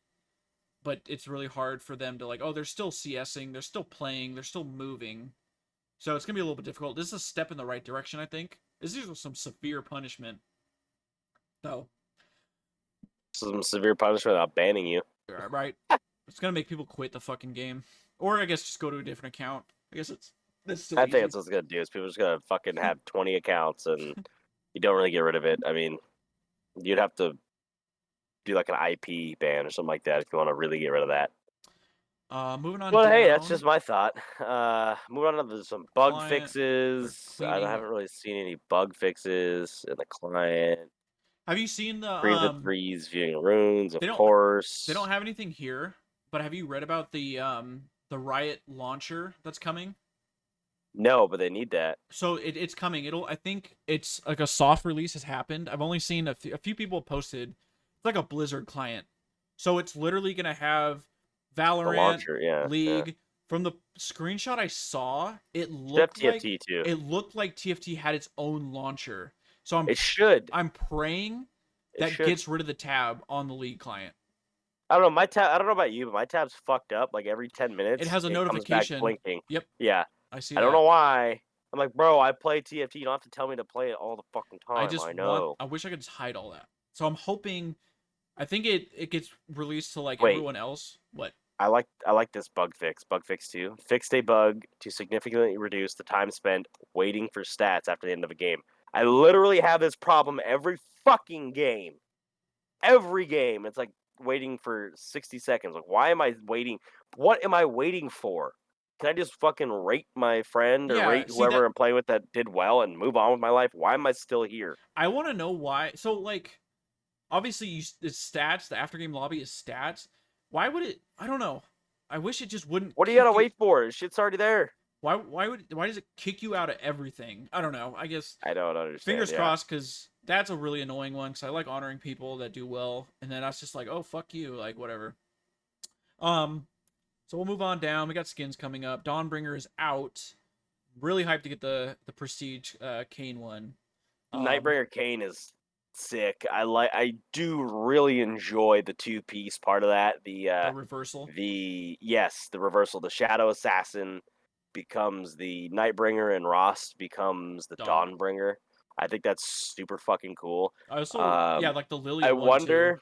but it's really hard for them to like, oh, they're still CSing, they're still playing, they're still moving. So it's gonna be a little bit difficult. This is a step in the right direction, I think. This is some severe punishment, though. Some severe punishment without banning you. Right? It's gonna make people quit the fucking game, or I guess just go to a different account. I guess that's still I easy. think that's what it's gonna do. Is people are just gonna fucking have 20 accounts and you don't really get rid of it. I mean, you'd have to do like an IP ban or something like that if you want to really get rid of that. Moving on Well, down. hey, that's just my thought. Moving on to some bug Client, fixes. I cleaning. haven't really seen any bug fixes in the client. Have you seen the Freeze and freeze, viewing runes, of they don't course. they don't have anything here, but have you read about the Riot launcher that's coming? No, but they need that. So it's coming. I think it's like a soft release has happened. I've only seen a few people posted. It's like a Blizzard client. So it's literally going to have Valorant, The launcher, yeah. League. Yeah. From the screenshot I saw, it looked like TFT too. It looked like TFT had its own launcher. So it should. I'm praying that gets rid of the tab on the League client. I don't know, my tab. I don't know about you, but my tab's fucked up. Like every 10 minutes, it has a notification comes back blinking. Yep. Yeah. I see. I don't know why. I'm like, bro, I play TFT. You don't have to tell me to play it all the fucking time. I know. I wish I could just hide all that. So I'm hoping. I think it gets released to like everyone else. What? I like this bug fix. Bug fix 2. Fixed a bug to significantly reduce the time spent waiting for stats after the end of a game. I literally have this problem every fucking game. Every game. It's like waiting for 60 seconds. Like, why am I waiting? What am I waiting for? Can I just fucking rate my friend or rate whoever I'm playing with that did well and move on with my life? Why am I still here? I want to know why. So, like, obviously, it's stats. The after game lobby is stats. Why would it? I don't know. I wish it just wouldn't. What do you gotta wait for? Shit's already there. Why does it kick you out of everything? I don't know. I guess I don't understand. Fingers crossed, because that's a really annoying one. Because I like honoring people that do well, and then that's just like, oh fuck you, like whatever. So we'll move on down. We got skins coming up. Dawnbringer is out. Really hyped to get the Prestige Kayn one. Nightbringer Kayn is sick. I do really enjoy the 2-piece part of that. The reversal. The reversal. The Shadow Assassin becomes the Nightbringer and Ross becomes the Dawnbringer. I think that's super fucking cool. Also, like the Lily. I wonder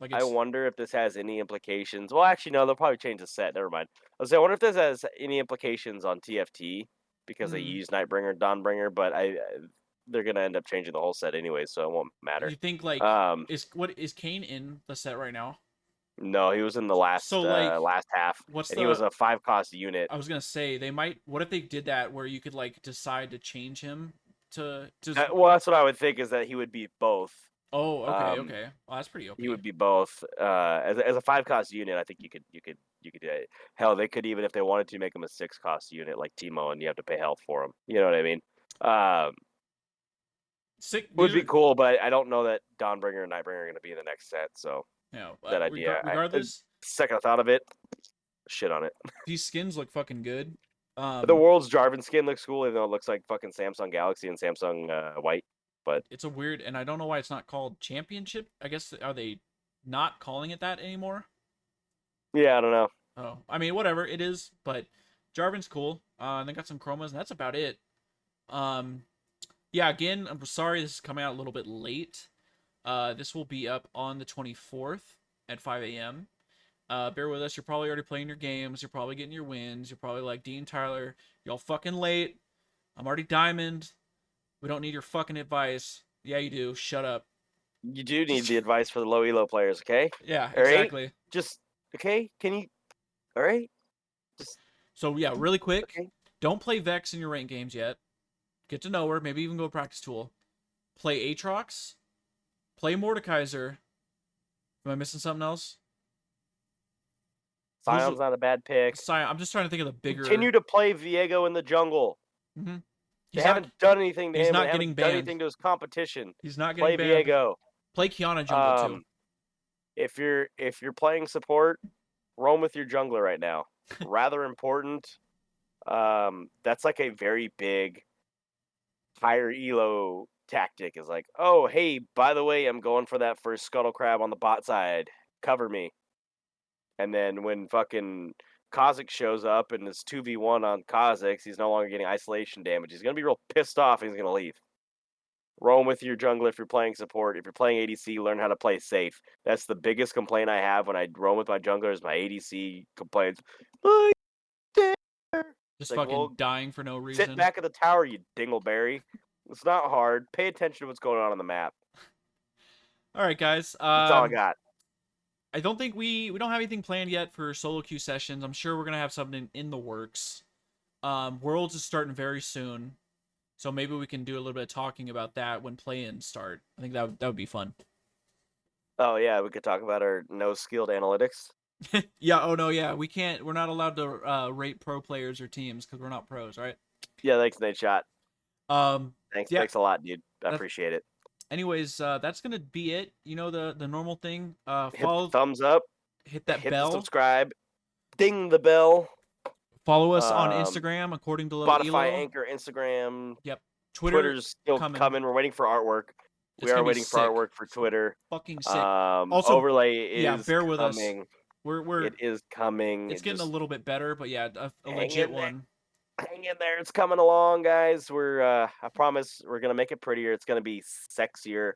if this has any implications. Well, actually, no. They'll probably change the set. Never mind. I wonder if this has any implications on TFT because they use Nightbringer, Dawnbringer, but they're gonna end up changing the whole set anyway, so it won't matter. You think like is Kayn in the set right now? No, he was in the last last half. He was a 5-cost unit. I was gonna say they might. What if they did that where you could like decide to change him to? Well, that's what I would think is that he would be both. Oh, okay, okay. Well, that's pretty okay. He would be both. As a 5-cost unit, I think you could hell, they could even if they wanted to make him a 6-cost unit like Teemo, and you have to pay health for him. You know what I mean? Would be cool, but I don't know that Dawnbringer and Nightbringer are going to be in the next set. So that idea. Regardless, second I thought of it, shit on it. These skins look fucking good. The world's Jarvan skin looks cool, even though it looks like fucking Samsung Galaxy and Samsung White. But it's a weird, and I don't know why it's not called Championship. I guess are they not calling it that anymore? Yeah, I don't know. Oh, I mean, whatever it is, but Jarvan's cool. And they got some chromas, and that's about it. Yeah, again, I'm sorry this is coming out a little bit late. This will be up on the 24th at 5 a.m. Bear with us. You're probably already playing your games. You're probably getting your wins. You're probably like, Dean, Tyler, y'all fucking late. I'm already diamond. We don't need your fucking advice. Yeah, you do. Shut up. You do need the advice for the low elo players, okay? Yeah, exactly. Right? Just, okay? Can you... All right? Just... So, yeah, really quick. Okay. Don't play Vex in your ranked games yet. Get to know her. Maybe even go practice tool. Play Aatrox. Play Mordekaiser. Am I missing something else? Scion's not a bad pick. Scion. I'm just trying to think of the bigger... Continue to play Viego in the jungle. Mm-hmm. They haven't done anything to him. He's not getting banned. Done anything to his competition. He's not getting banned. Play Viego. Play Kiana jungle too. If you're playing support, roam with your jungler right now. Rather important. That's like a very big higher elo tactic is like, oh, hey, by the way, I'm going for that first scuttle crab on the bot side. Cover me. And then when fucking Kha'Zix shows up and it's 2v1 on Kha'Zix, he's no longer getting isolation damage. He's going to be real pissed off and he's going to leave. Roam with your jungler if you're playing support. If you're playing ADC, learn how to play safe. That's the biggest complaint I have when I roam with my jungler is my ADC complaints. Just Like, fucking well, dying for no reason. sit back at the tower, you dingleberry. It's not hard. Pay attention to what's going on the map. All right, guys. That's all I got. I don't think we don't have anything planned yet for solo queue sessions. I'm sure we're gonna have something in the works. Worlds is starting very soon, so maybe we can do a little bit of talking about that when play-ins start. I think that would be fun. Oh yeah, we could talk about our no skilled analytics. Yeah. Oh no. Yeah. We can't. We're not allowed to rate pro players or teams because we're not pros, right? Yeah, thanks, Nate Shot. Yeah. Thanks a lot, dude. I appreciate it. Anyways, that's gonna be it. You know the normal thing. Hit Follow, the thumbs up. hit that Hit bell. the subscribe. Ding the bell. Follow us on Instagram according to Spotify, Elo. Anchor, Instagram. Yep. Twitter's still coming. We're waiting for artwork. We are waiting for artwork for Twitter. Fucking sick. Also, overlay is bear with coming. us. It is coming. It's getting a little bit better, but yeah, a hang legit in there. one. Hang in there. It's coming along, guys. I promise we're gonna make it prettier. It's gonna be sexier,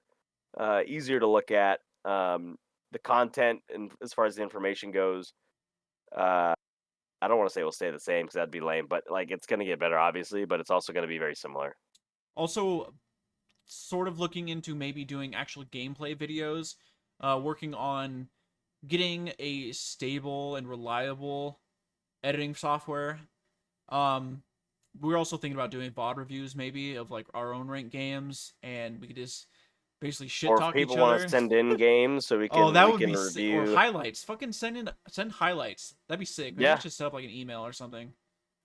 easier to look at. The content and as far as the information goes, I don't want to say we'll stay the same because that'd be lame. But like, it's gonna get better, obviously. But it's also gonna be very similar. Also, sort of looking into maybe doing actual gameplay videos, working on getting a stable and reliable editing software. We're also thinking about doing VOD reviews maybe of like our own ranked games, and we could just basically shit talk each other. Or if people want to send in games so we can that would be review. sick. Or highlights. Fucking send highlights. That'd be sick. Maybe we should set up like an email or something.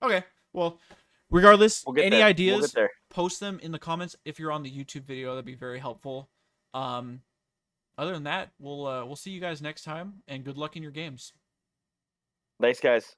Okay. Well, regardless, any ideas, post them in the comments. If you're on the YouTube video, that'd be very helpful. Other than that, we'll see you guys next time, and good luck in your games. Thanks, guys.